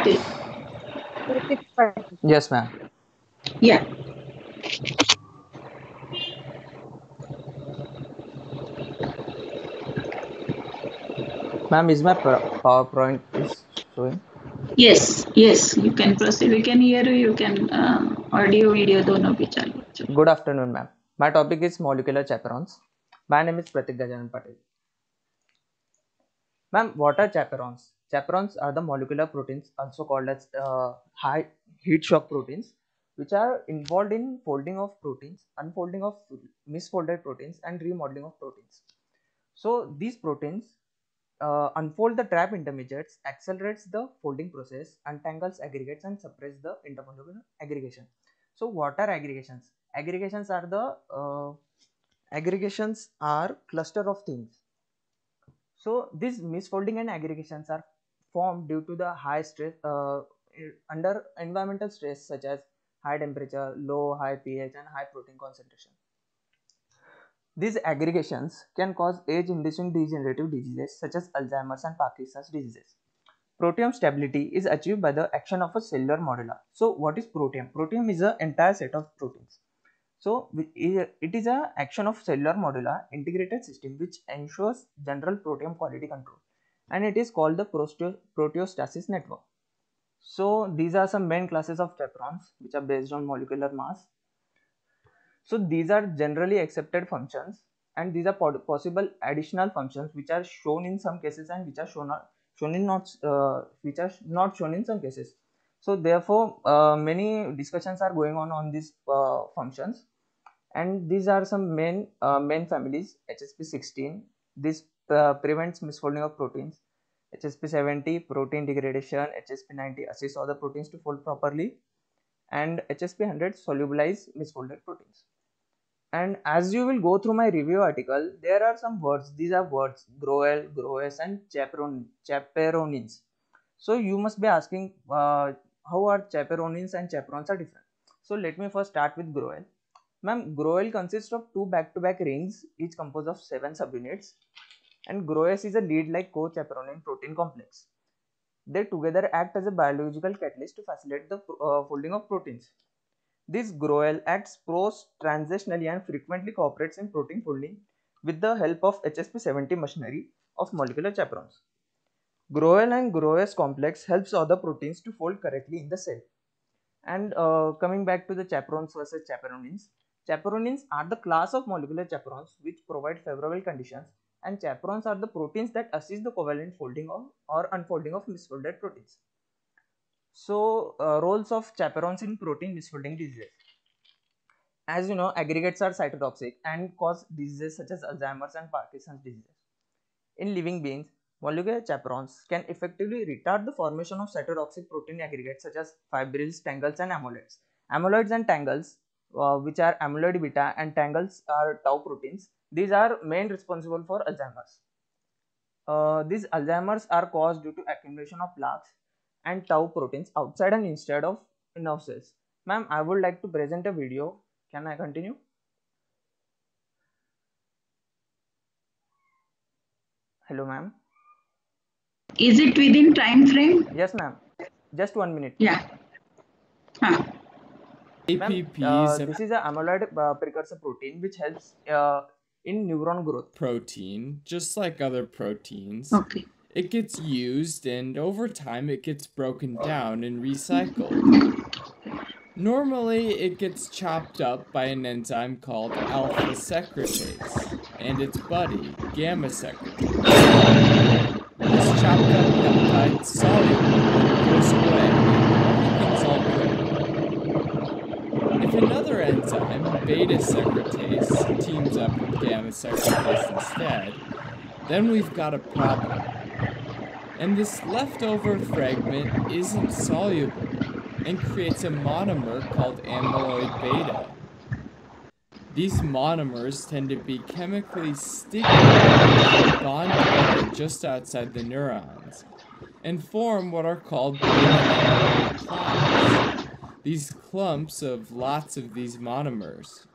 Pratik Patil. Yes, ma'am. Yeah. Ma'am, is my PowerPoint is showing? Yes, yes, you can proceed. We can hear you. You can audio, video, दोनों भी चालू. Good afternoon, ma'am. My topic is molecular chaperones. My name is Pratik Gajanan Patel. Ma'am, what are chaperones? Chaperones are the molecular proteins, also called as high heat shock proteins, which are involved in folding of proteins, unfolding of misfolded proteins, and remodeling of proteins. So these proteins unfold the trap intermediates, accelerates the folding process, untangles aggregates, and suppress the intermolecular aggregation. So what are aggregations? Aggregations are cluster of things. So these misfolding and aggregations are formed due to the high stress under environmental stress such as high temperature, low, high pH, and high protein concentration. These aggregations can cause age-inducing degenerative diseases such as Alzheimer's and Parkinson's diseases. Proteome stability is achieved by the action of a cellular modula. So what is proteome? Proteome is an entire set of proteins. So it is an action of cellular modula integrated system which ensures general proteome quality control, and it is called the proteostasis network. So these are some main classes of chaperones which are based on molecular mass. So these are generally accepted functions, and these are possible additional functions which are shown in some cases and which are which are not shown in some cases. So therefore, many discussions are going on these functions, and these are some main families. HSP16, this prevents misfolding of proteins. HSP70, protein degradation. HSP90, assists other proteins to fold properly, and HSP100, solubilize misfolded proteins. And as you will go through my review article, there are some words. These are words: GROEL, GROES, and chaperonins. So you must be asking how are chaperonins and chaperones are different. So let me first start with GROEL. Ma'am, GROEL consists of two back-to-back rings, each composed of 7 subunits, and GROES is a lead-like co-chaperonin protein complex. They together act as a biological catalyst to facilitate the folding of proteins. This GROEL acts post-translationally and frequently cooperates in protein folding with the help of HSP70 machinery of molecular chaperones. GROEL and GROES complex helps other proteins to fold correctly in the cell. And coming back to the chaperones versus chaperonins, chaperonins are the class of molecular chaperones which provide favorable conditions, and chaperones are the proteins that assist the covalent folding or unfolding of misfolded proteins. So, roles of chaperones in protein misfolding diseases. As you know, aggregates are cytotoxic and cause diseases such as Alzheimer's and Parkinson's diseases. In living beings, molecular chaperones can effectively retard the formation of cytotoxic protein aggregates such as fibrils, tangles, and amyloids. Amyloids and tangles, which are amyloid beta, and tangles are tau proteins. These are main responsible for Alzheimer's. These Alzheimer's are caused due to accumulation of plaques and tau proteins outside and instead of nerve cells. Ma'am, I would like to present a video. Can I continue? Hello, ma'am. Is it within time frame? Yes, ma'am. Just 1 minute. Yeah. Huh. APPs this is an amyloid precursor protein which helps in neuron growth. Protein, just like other proteins. Okay. It gets used, and over time it gets broken down and recycled. Normally, it gets chopped up by an enzyme called alpha secretase and its buddy, gamma secretase. This chopped up peptide soluble goes away, and everything's all good. If another enzyme, beta secretase, teams up with gamma secretase instead, then we've got a problem. And this leftover fragment isn't soluble and creates a monomer called amyloid beta. These monomers tend to be chemically sticky and bond together just outside the neurons and form what are called beta amyloid clumps. These clumps of lots of these monomers.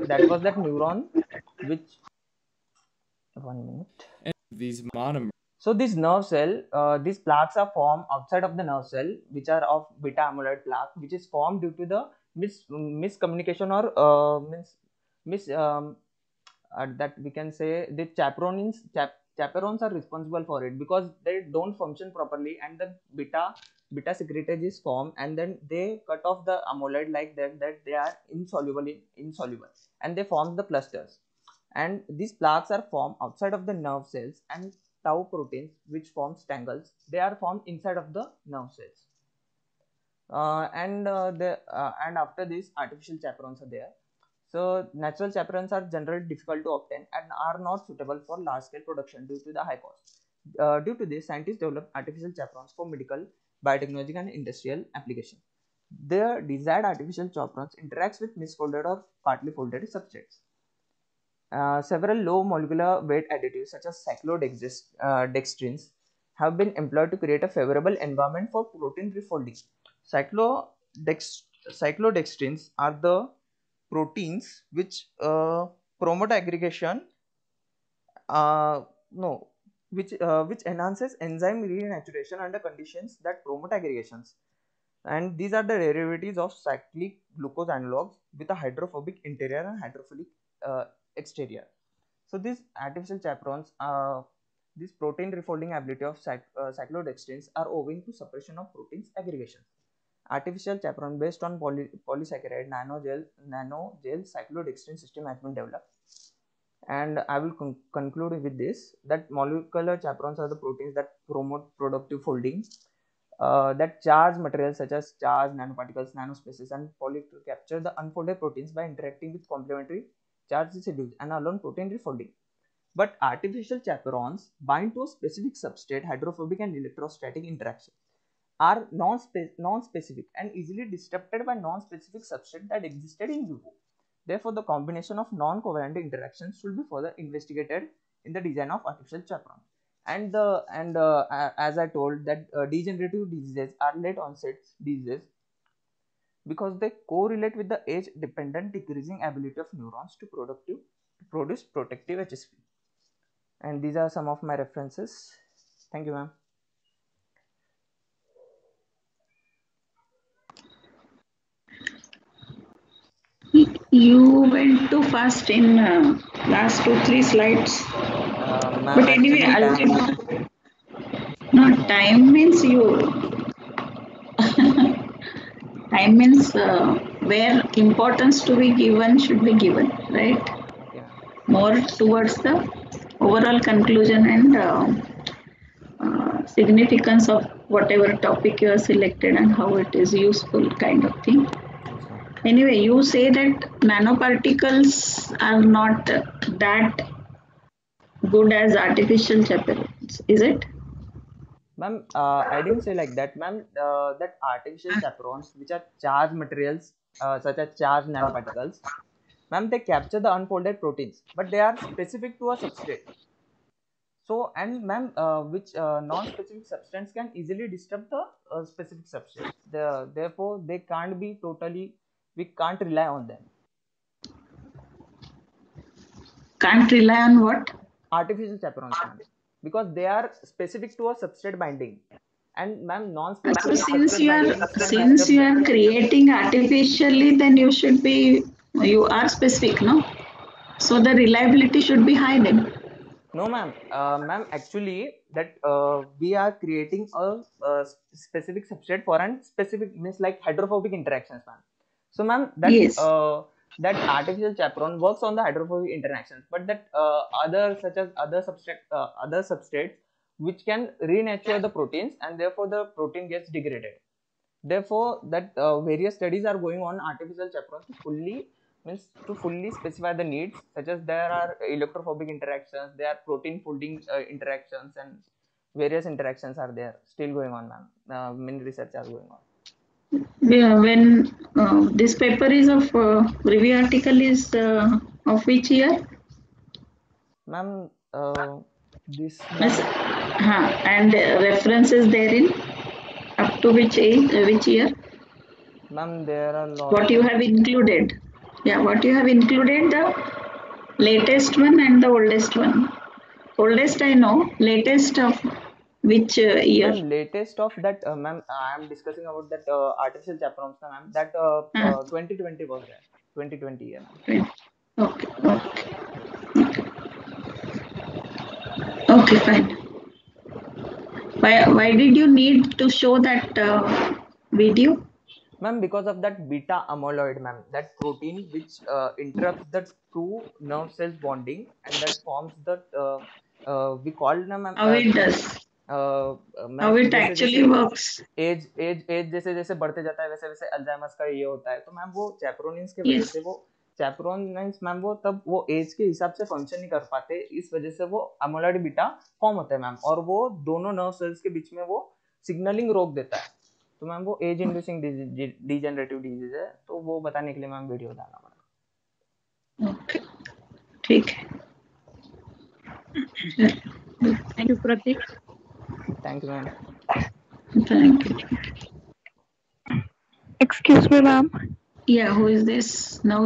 That was that neuron which 1 minute. And these monomers. So this nerve cell, these plaques are formed outside of the nerve cell, which are of beta amyloid plaque, which is formed due to the miscommunication or that we can say the chaperones are responsible for it, because they don't function properly, and the beta secretase is formed, and then they cut off the amyloid like that they are insoluble, and they form the clusters. And these plaques are formed outside of the nerve cells, and tau proteins, which forms tangles, they are formed inside of the nerve cells. And after this, artificial chaperones are there. So natural chaperones are generally difficult to obtain and are not suitable for large scale production due to the high cost. Due to this, scientists develop artificial chaperones for medical, biotechnological and industrial application. The desired artificial chaperones interacts with misfolded or partly folded substrates. Several low molecular weight additives such as cyclodextrins have been employed to create a favorable environment for protein refolding. Cyclodextrins are the proteins which promote aggregation, which enhances enzyme renaturation under conditions that promote aggregations. And these are the derivatives of cyclic glucose analogs with a hydrophobic interior and hydrophilic exterior. So these artificial chaperones, this protein refolding ability of cyclodextrins are owing to suppression of proteins aggregation. Artificial chaperone based on polysaccharide nanogel cyclodextrin system has been developed. And I will conclude with this, that molecular chaperones are the proteins that promote productive folding, that charge materials such as charge, nanoparticles, nanospaces and to capture the unfolded proteins by interacting with complementary charge residues and alone protein refolding. But artificial chaperones bind to a specific substrate, hydrophobic and electrostatic interaction, are non-specific and easily disrupted by non-specific substrate that existed in vivo. Therefore, the combination of non-covalent interactions should be further investigated in the design of artificial chaperone. And as I told, that degenerative diseases are late onset diseases because they correlate with the age-dependent decreasing ability of neurons to produce protective HSP. And these are some of my references. Thank you, ma'am. You went too fast in last 2-3 slides. But anyway, time means time means where importance to be given should be given, right? Yeah. More towards the overall conclusion and significance of whatever topic you have selected and how it is useful, kind of thing. Anyway, you say that nanoparticles are not that good as artificial chaperones, is it? Ma'am, I didn't say like that, ma'am. That artificial chaperones, which are charged materials such as charged nanoparticles, ma'am, they capture the unfolded proteins, but they are specific to a substrate. So, and ma'am, which non-specific substance can easily disturb the specific substrate. Therefore, they can't be totally, we can't rely on them. Can't rely on what? Artificial chaperones, ma'am, because they are specific to a substrate binding. And ma'am, non-specific. So since you are creating artificially, then you are specific, no? So the reliability should be high then. No, ma'am. Ma'am, actually, that we are creating a specific substrate for an specific, means like hydrophobic interactions, ma'am. So, ma'am, that yes. That artificial chaperone works on the hydrophobic interactions, but that other substrates which can renature the proteins, and therefore the protein gets degraded. Therefore, that various studies are going on artificial chaperones to fully specify the needs, such as there are electrophobic interactions, there are protein folding interactions, and various interactions are there still going on, ma'am. Many research are going on. When this paper is of review article is of which year? Ma'am, this. And references therein up to which year? Ma'am, there are lots. What you have included? Yeah, what you have included, the latest one and the oldest one. Oldest I know. Latest of which year? Ma'am, latest of that, ma'am, I am discussing about that artificial chaperones, ma'am. That 2020 was there. 2020 year, ma'am. Okay. Okay, fine. Why did you need to show that video? Ma'am, because of that beta amyloid, ma'am, that protein which interrupts the two nerve cells bonding, and that forms that we call them, ma'am. How it does? Ma'am How it जैसे actually जैसे works? As जैसे जैसे बढ़ते जाता है वैसे वैसे Alzheimer's का ये होता है, तो मैम वो चैपरोनिन्स की वजह Yes. से वो चैपरोनिन्स मैम वो तब वो एज के हिसाब से फंक्शन नहीं कर पाते, इस वजह से वो अमोलाइड बीटा फॉर्म होता है मैम, और वो दोनों नर्व सेल्स के बीच में वो सिग्नलिंग रोक देता है, तो मैम वो एज इंड्यूसिंग डिजेनरेटिव डिजीज है, तो वो बताने के लिए मैम वीडियो डालना पड़ा। ओके, ठीक है। Thank you, Pratik. Thank you ma'am. Thank you. Excuse me, ma'am. Yeah, who is this now?